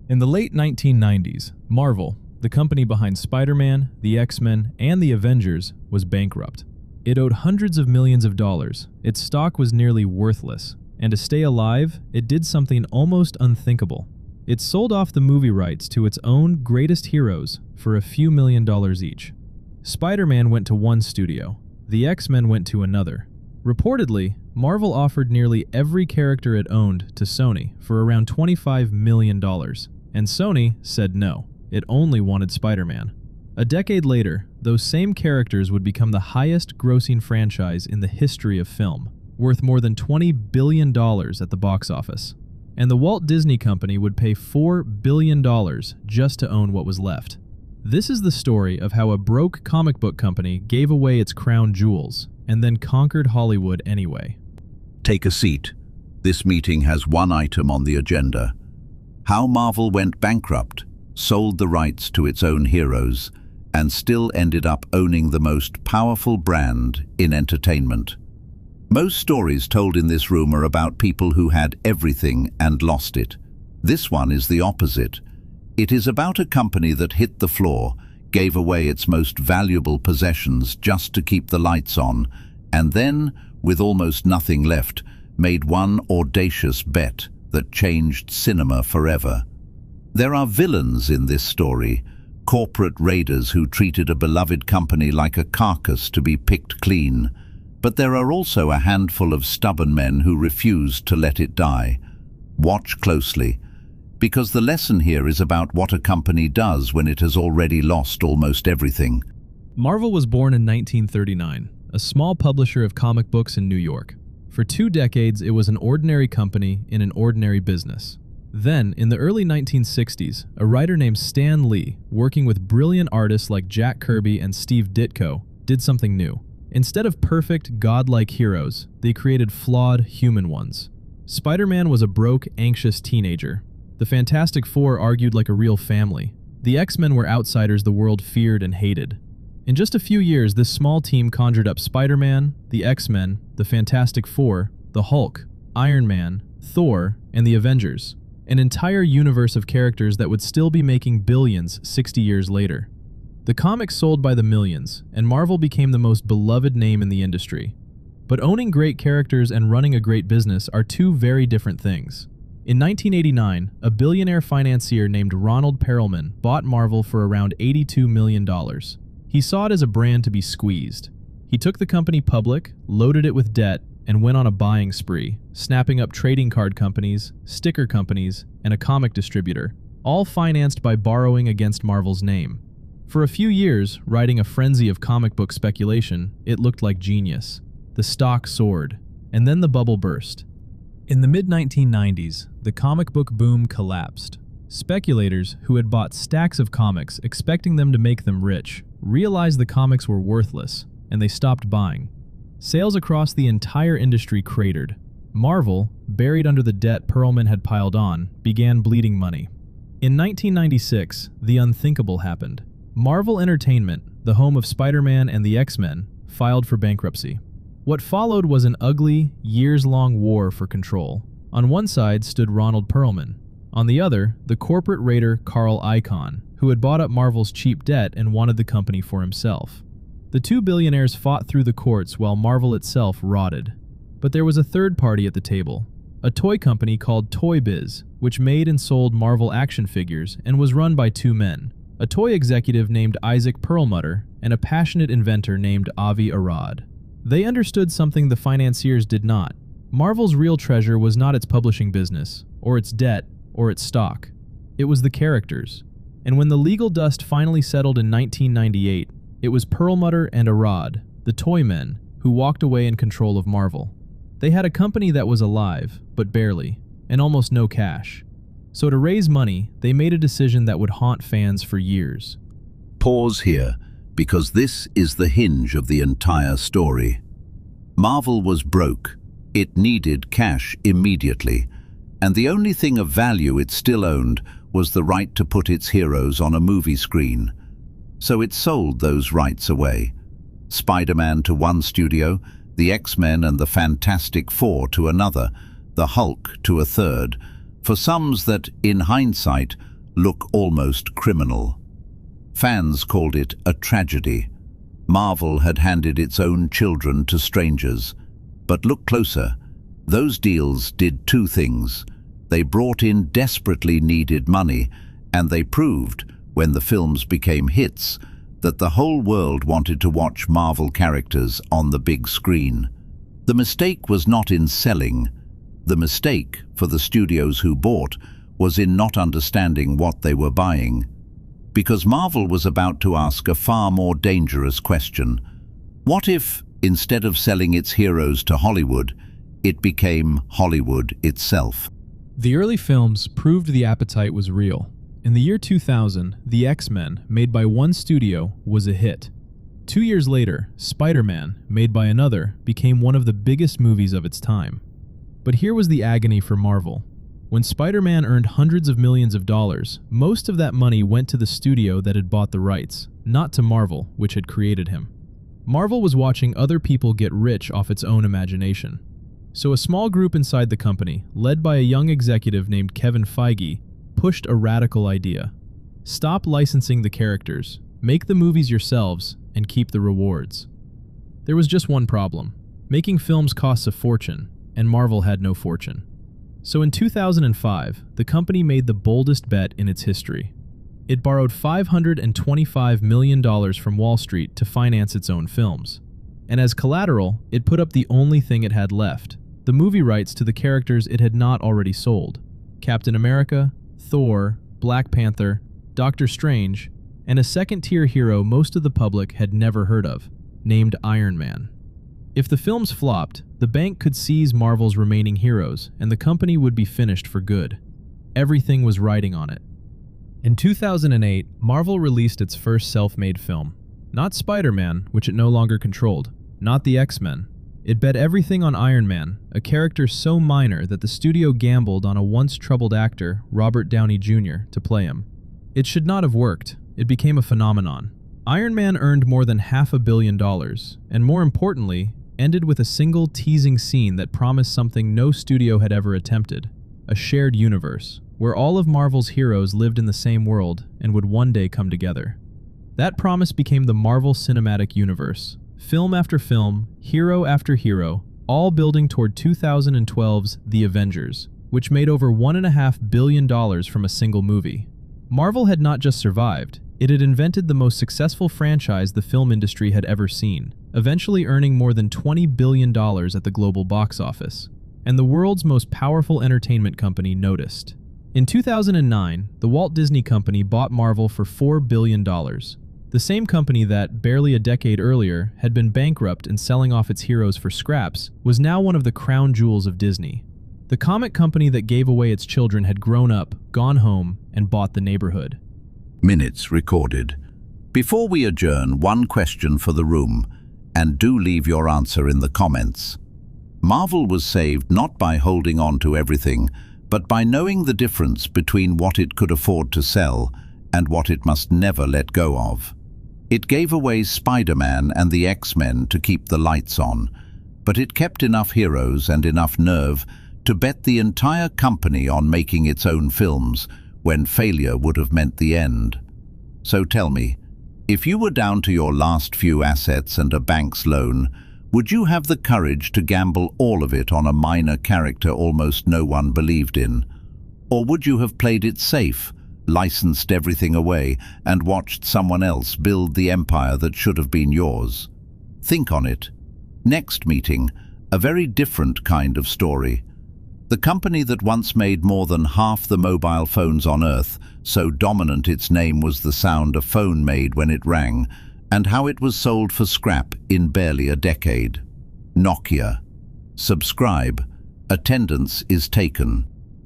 In the late 1990s, Marvel, the company behind Spider-Man, the X-Men, and the Avengers, was bankrupt. It owed hundreds of millions of dollars, its stock was nearly worthless, and to stay alive, it did something almost unthinkable. It sold off the movie rights to its own greatest heroes for a few $1,000,000 each. Spider-Man went to one studio, the X-Men went to another. Reportedly, Marvel offered nearly every character it owned to Sony for around $25 million, and Sony said no, it only wanted Spider-Man. A decade later, those same characters would become the highest-grossing franchise in the history of film, worth more than $20 billion at the box office. And the Walt Disney Company would pay $4 billion just to own what was left. This is the story of how a broke comic book company gave away its crown jewels and then conquered Hollywood anyway. Take a seat. This meeting has one item on the agenda. How Marvel went bankrupt, sold the rights to its own heroes, and still ended up owning the most powerful brand in entertainment. Most stories told in this room are about people who had everything and lost it. This one is the opposite. It is about a company that hit the floor, gave away its most valuable possessions just to keep the lights on, and then, with almost nothing left, made one audacious bet that changed cinema forever. There are villains in this story, corporate raiders who treated a beloved company like a carcass to be picked clean. But there are also a handful of stubborn men who refused to let it die. Watch closely, because the lesson here is about what a company does when it has already lost almost everything. Marvel was born in 1939, a small publisher of comic books in New York. For 2 decades, it was an ordinary company in an ordinary business. Then, in the early 1960s, a writer named Stan Lee, working with brilliant artists like Jack Kirby and Steve Ditko, did something new. Instead of perfect, godlike heroes, they created flawed, human ones. Spider-Man was a broke, anxious teenager. The Fantastic Four argued like a real family. The X-Men were outsiders the world feared and hated. In just a few years, this small team conjured up Spider-Man, the X-Men, the Fantastic Four, the Hulk, Iron Man, Thor, and the Avengers. An entire universe of characters that would still be making billions 60 years later. The comics sold by the millions, and Marvel became the most beloved name in the industry. But owning great characters and running a great business are two very different things. In 1989, a billionaire financier named Ronald Perelman bought Marvel for around $82 million. He saw it as a brand to be squeezed. He took the company public, loaded it with debt, and went on a buying spree, snapping up trading card companies, sticker companies, and a comic distributor, all financed by borrowing against Marvel's name. For a few years, riding a frenzy of comic book speculation, it looked like genius. The stock soared, and then the bubble burst. In the mid-1990s, the comic book boom collapsed. Speculators, who had bought stacks of comics expecting them to make them rich, realized the comics were worthless, and they stopped buying. Sales across the entire industry cratered. Marvel, buried under the debt Perelman had piled on, began bleeding money. In 1996, the unthinkable happened. Marvel Entertainment, the home of Spider-Man and the X-Men, filed for bankruptcy. What followed was an ugly, years-long war for control. On one side stood Ronald Perelman. On the other, the corporate raider Carl Icahn, who had bought up Marvel's cheap debt and wanted the company for himself. The two billionaires fought through the courts while Marvel itself rotted. But there was a third party at the table, a toy company called Toy Biz, which made and sold Marvel action figures and was run by 2 men, a toy executive named Isaac Perlmutter and a passionate inventor named Avi Arad. They understood something the financiers did not. Marvel's real treasure was not its publishing business, or its debt, or its stock. It was the characters. And when the legal dust finally settled in 1998, it was Perlmutter and Arad, the toy men, who walked away in control of Marvel. They had a company that was alive, but barely, and almost no cash. So to raise money, they made a decision that would haunt fans for years. Pause here, because this is the hinge of the entire story. Marvel was broke. It needed cash immediately, and the only thing of value it still owned was the right to put its heroes on a movie screen. So it sold those rights away. Spider-Man to one studio, the X-Men and the Fantastic Four to another, the Hulk to a third, for sums that, in hindsight, look almost criminal. Fans called it a tragedy. Marvel had handed its own children to strangers. But look closer. Those deals did two things. They brought in desperately needed money, and they proved, when the films became hits, that the whole world wanted to watch Marvel characters on the big screen. The mistake was not in selling. The mistake, for the studios who bought, was in not understanding what they were buying. Because Marvel was about to ask a far more dangerous question. What if, instead of selling its heroes to Hollywood, it became Hollywood itself? The early films proved the appetite was real. In the year 2000, The X-Men, made by one studio, was a hit. 2 years later, Spider-Man, made by another, became one of the biggest movies of its time. But here was the agony for Marvel. When Spider-Man earned hundreds of millions of dollars, most of that money went to the studio that had bought the rights, not to Marvel, which had created him. Marvel was watching other people get rich off its own imagination. So a small group inside the company, led by a young executive named Kevin Feige, pushed a radical idea. Stop licensing the characters, make the movies yourselves, and keep the rewards. There was just one problem. Making films costs a fortune, and Marvel had no fortune. So in 2005, the company made the boldest bet in its history. It borrowed $525 million from Wall Street to finance its own films. And as collateral, it put up the only thing it had left, the movie rights to the characters it had not already sold: Captain America, Thor, Black Panther, Doctor Strange, and a second-tier hero most of the public had never heard of, named Iron Man. If the films flopped, the bank could seize Marvel's remaining heroes, and the company would be finished for good. Everything was riding on it. In 2008, Marvel released its first self-made film. Not Spider-Man, which it no longer controlled. Not the X-Men. It bet everything on Iron Man, a character so minor that the studio gambled on a once-troubled actor, Robert Downey Jr., to play him. It should not have worked. It became a phenomenon. Iron Man earned more than $500 million, and more importantly, ended with a single teasing scene that promised something no studio had ever attempted: a shared universe, where all of Marvel's heroes lived in the same world and would one day come together. That promise became the Marvel Cinematic Universe. Film after film, hero after hero, all building toward 2012's The Avengers, which made over $1.5 billion from a single movie. Marvel had not just survived, it had invented the most successful franchise the film industry had ever seen, eventually earning more than $20 billion at the global box office. And the world's most powerful entertainment company noticed. In 2009, the Walt Disney Company bought Marvel for $4 billion. The same company that, barely a decade earlier, had been bankrupt and selling off its heroes for scraps, was now one of the crown jewels of Disney. The comic company that gave away its children had grown up, gone home, and bought the neighborhood. Minutes recorded. Before we adjourn, one question for the room, and do leave your answer in the comments. Marvel was saved not by holding on to everything, but by knowing the difference between what it could afford to sell and what it must never let go of. It gave away Spider-Man and the X-Men to keep the lights on, but it kept enough heroes and enough nerve to bet the entire company on making its own films when failure would have meant the end. So tell me, if you were down to your last few assets and a bank's loan, would you have the courage to gamble all of it on a minor character almost no one believed in? Or would you have played it safe, licensed everything away, and watched someone else build the empire that should have been yours? Think on it. Next meeting, a very different kind of story. The company that once made more than half the mobile phones on Earth, so dominant its name was the sound a phone made when it rang, and how it was sold for scrap in barely a decade. Nokia. Subscribe. Attendance is taken.